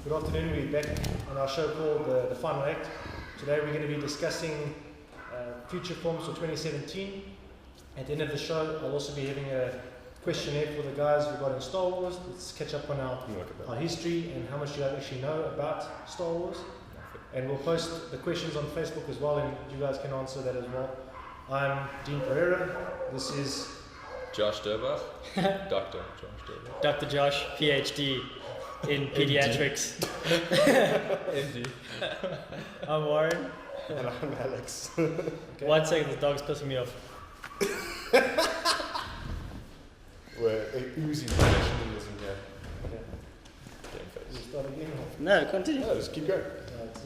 Good afternoon, we're back on our show called The Final Act. Today we're going to be discussing future films for 2017. At the end of the show, I'll also be having a questionnaire for the guys regarding Star Wars. Let's catch up on our history and how much you guys actually know about Star Wars. And we'll post the questions on Facebook as well, and you guys can answer that as well. I'm Dean Pereira. This is Josh Durbach, Dr. Josh Durbach. Dr. Josh, PhD in pediatrics. MD. I'm Warren. And I'm Alex. Okay. 1 second, the dog's pissing me off. We're oozing nationalism here. we start again. No, continue. No, just keep going.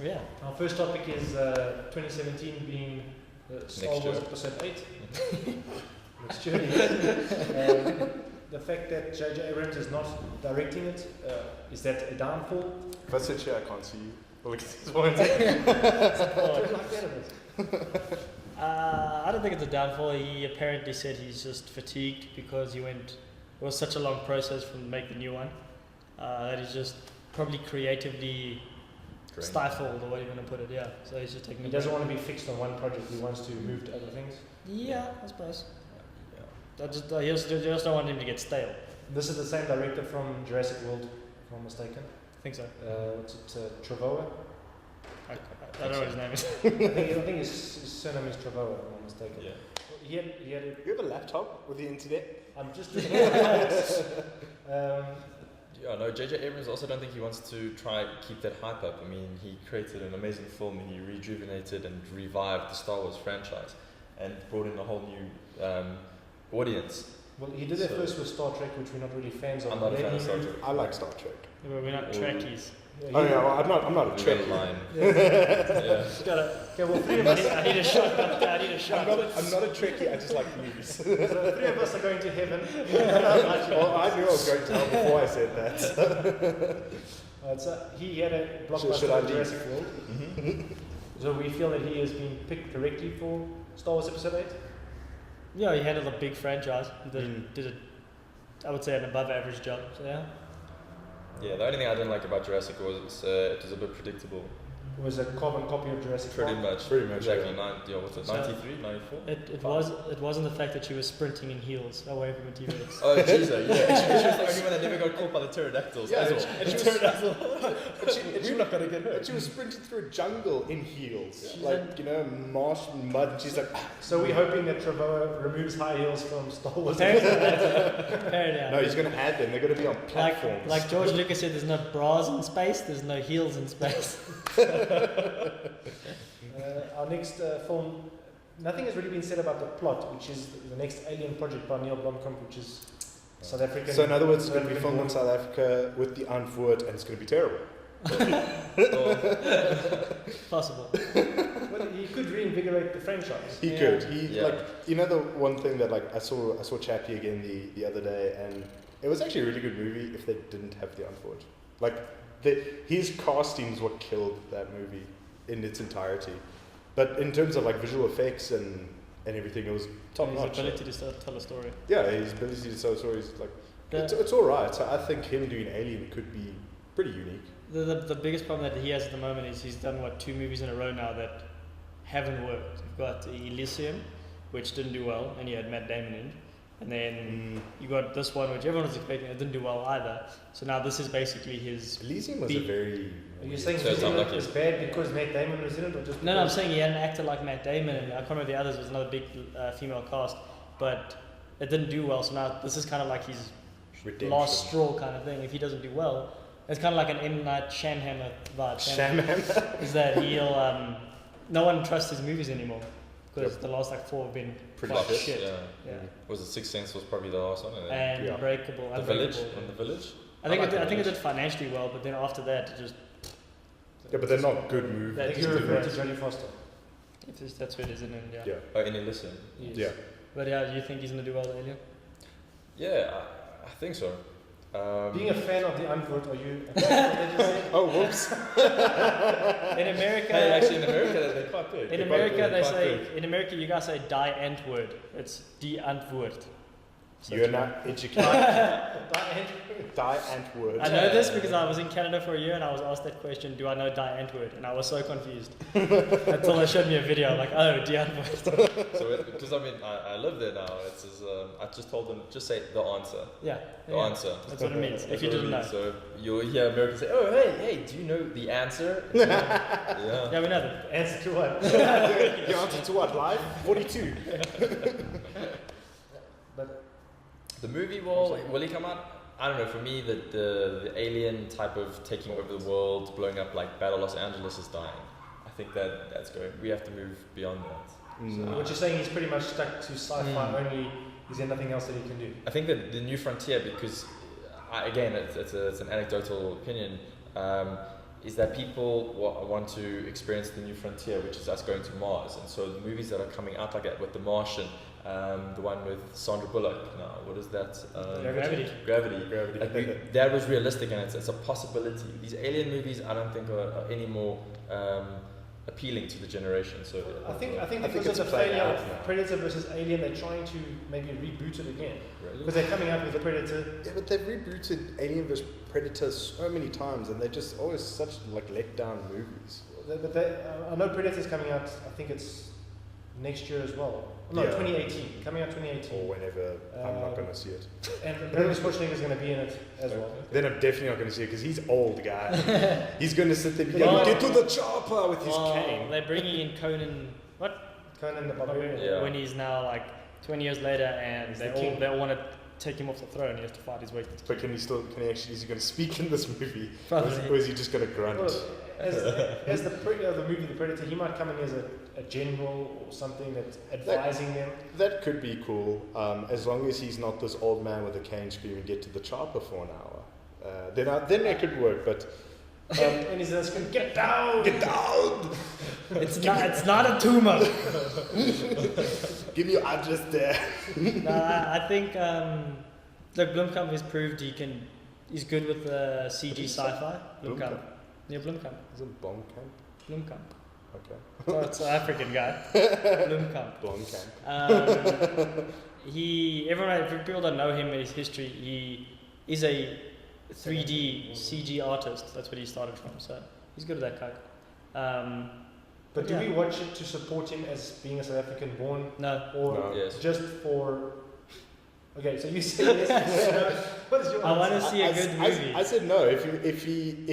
Yeah. Our first topic is 2017 being Star Next Wars year. Episode 8. Next year. The fact that J.J. Abrams is not directing it, is that a downfall? If I sit here, I can't see you. Well, look at this one. I don't like that a bit. I don't think it's a downfall. He apparently said he's just fatigued because it was such a long process from to make the new one, that he's just probably creatively stifled, or what you're going to put it, yeah. So he's just taking He doesn't want to be fixed on one project, he wants to move to other things. Yeah, I suppose. He just don't want him to get stale. This is the same director from Jurassic World, if I'm mistaken. I think so. What's it, Travoa? I don't know what his name is. I think his surname is Travoa, if I'm not mistaken. Yeah. He had You have a laptop with the internet? I'm just doing it. Yeah, no, J.J. Abrams also don't think he wants to try keep that hype up. I mean, he created an amazing film and he rejuvenated and revived the Star Wars franchise and brought in a whole new audience. Well, he did it first with Star Trek, which we're not really fans of. I'm not a fan of Star Trek. I like Star Trek. Yeah, but we're not Trekkies. Oh yeah, well, I'm not a Trekkie. Line. Yeah. Just gotta. Okay, well, three of us. I need a shot. I need a shot. I'm not a Trekkie, I just like movies. So three of us are going to heaven. Well, I knew I was going to hell before I said that. So he had a blockbuster Should I of leave? Jurassic World. So we feel that he has been picked correctly for Star Wars Episode 8. Yeah, he handled a big franchise. He did I would say, an above average job. So yeah. Yeah, the only thing I didn't like about Jurassic was it was a bit predictable. It was a carbon copy of Jurassic Pretty Park. much. Exactly. What's it? So 93, 94? It wasn't the fact that she was sprinting in heels away from the T-Rex. Oh, jeez, yeah. She was the only one that never got caught by the pterodactyls. Yeah, as well. and she was- We're not gonna get hurt. But she was sprinting through a jungle in heels. Yeah. Like, marsh and mud, and she's like, So we're hoping that Travoa removes high heels from Star Wars. Apparently, no, he's going to add them. They're going to be on platforms. like George Lucas said, there's no bras in space, there's no heels in space. Our next film, nothing has really been said about the plot, which is the next Alien project by Neil Blomkamp, which is South African. So in other words, it's South going to be African filmed in South Africa with the Antwoord, and it's going to be terrible. Possible. Well, he could reinvigorate the franchise. He could. The one thing that I saw Chappie again the other day, and it was actually a really good movie if they didn't have the Antwoord. His casting is what killed that movie in its entirety. But in terms of visual effects and everything, it was top His notch. ability to tell a story. Yeah, his ability to tell stories, it's all right. So I think him doing Alien could be pretty unique. The biggest problem that he has at the moment is he's done 2 movies in a row now that haven't worked. You've got Elysium, which didn't do well, and you had Matt Damon in. And then you got this one, which everyone was expecting, it didn't do well either. So now this is basically his. Elysium was a very. Are you saying So it's Elysium unlucky. was bad because Matt Damon was in it, or just? No, I'm saying he had an actor like Matt Damon, and I can't remember the others. It was another big female cast, but it didn't do well. So now this is kind of like his Redemption. last straw kind of thing. If he doesn't do well, it's kind of like an M. Night Shyamalan vibe. Shaman. Is that he'll no one trusts his movies anymore because the last 4 have been Pretty quite shit. Yeah. Yeah. Was it Sixth Sense was probably the last one? And then And Unbreakable. The Village. And The Village. I think like I think it The did financially well, but then after that, it just Yeah, but they're not good movies. I think you're referring to Jodie Foster. that's what it is in it. Yeah. Yeah. Oh, in Elysium. Yes. Yeah. But yeah, you think he's gonna do well, Alien? Yeah, I think so. Being a fan of the Antwoord, are you? A fan of what they just said? Oh, whoops. In America, Hey, actually, in America, they're quite big. in They're America quite they big. say in America you guys say die Antwoord. It's die Antwoord. So You're it's- not educated. Diane Die Antwoord. I know this because I was in Canada for a year and I was asked that question, do I know Die Antwoord? And I was so confused. Until they showed me a video, like, oh, Die Antwoord. So, because I mean, I live there now. It's just, I just told them, just say the answer. Yeah. The answer. That's what it means, if That's you what it didn't know. means. So you'll hear Americans say, oh, hey, do you know the answer? Yeah. Yeah, we know that. Answer to what? The answer to what? Live? 42. But The movie will he come out? I don't know. For me, the alien type of taking over the world, blowing up like Battle Los Angeles is dying. I think that's going. We have to move beyond that. so what you're saying, he's pretty much stuck to sci-fi only. Is there nothing else that he can do? I think that the new frontier, because again, it's an anecdotal opinion, is that people want to experience the new frontier, which is us going to Mars. And so the movies that are coming out like that, with The Martian, the one with Sandra Bullock now, what is that? Gravity. Like that was realistic, and it's a possibility. These alien movies, I don't think are any more appealing to the generation. So I think it's because of the played failure out of now. Predator versus Alien, they're trying to maybe reboot it again. Really? Because they're coming out with the Predator. Yeah, but they've rebooted Alien vs Predator so many times, and they're just always such like let-down movies. But I know Predator's coming out, I think it's next year as well. No, Yeah. 2018. Coming out 2018. Or whenever I'm not going to see it. And Brendan Schwarzenegger is going to be in it as well. Then I'm definitely not going to see it because he's old guy. He's going to sit there and be Well- like, get to the chopper with his Well, cane. they're bringing in Conan, Conan the Barbarian. Yeah. when he's now like 20 years later, and He's they the all king. they all want to take him off the throne. He has to fight his way. But can he actually, is he going to speak in this movie? Probably. Or is he just going to grunt? Well, as the movie The Predator, he might come in as a general or something that's advising them. That could be cool, as long as he's not this old man with a cane screaming, get to the chopper for an hour. Then that could work, but... And he's just going to get down! Get down! It's not a tumor. Give me your address there. No, I think look, Blomkamp has proved he's good with CG sci-fi. Blomkamp. Yeah, Blomkamp. Is it Blomkamp? Blomkamp. Okay. Oh, it's an African guy. Blomkamp. Blomkamp. If people don't know him and his history, he is a 3D CG artist. That's what he started from. So he's good at that kind. But do yeah. we watch it to support him as being a South African born? No. Or No. Yes. just for... Okay, so you say yes. What is your I want to answer? see a good movie. I said no. If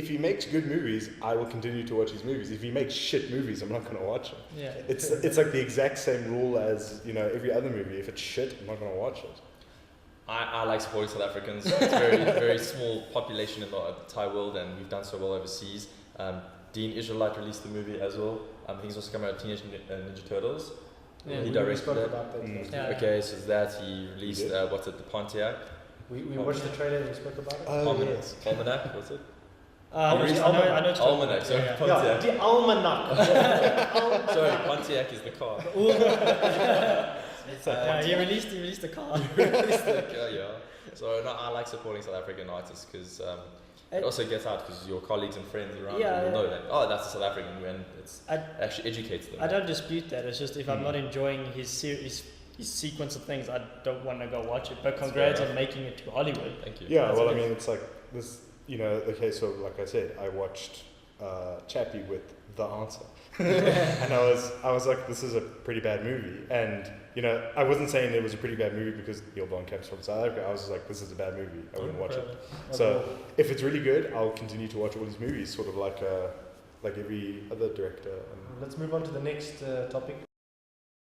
he makes good movies, I will continue to watch his movies. If he makes shit movies, I'm not going to watch them. Yeah. It's like the exact same rule as every other movie. If it's shit, I'm not going to watch it. I like supporting South Africans. It's a very, very small population in the Thai world, and we've done so well overseas. Dean Israelite released the movie as well. He's also coming out with Teenage Ninja Turtles. Yeah. He We directed spoke that. about that. last Yeah. time. Okay, so that he released, He did? what's it, the Pontiac? We watched the trailer and we spoke about it. Almanac, what's it? I know. Almanac, sorry, Yeah. Pontiac. Yeah, the Almanac. Sorry, Pontiac is the car. He released a car. Yeah. So no, I like supporting South African artists because it also gets out because your colleagues and friends around Yeah, you will yeah. know that, oh, that's a South African, and it's I- actually educates them. I don't dispute that. It's just if I'm not enjoying his sequence of things, I don't want to go watch it. But congrats fair on making it to Hollywood. Thank you. Yeah, That's well, I good. mean, it's like this, okay, so like I said, I watched Chappie with The Answer. And I was like, this is a pretty bad movie. And, I wasn't saying it was a pretty bad movie because Neil Blomkamp's from South Africa. I was just like, this is a bad movie. I wouldn't watch it. So if it's really good, I'll continue to watch all his movies, sort of like every other director. Let's move on to the next topic.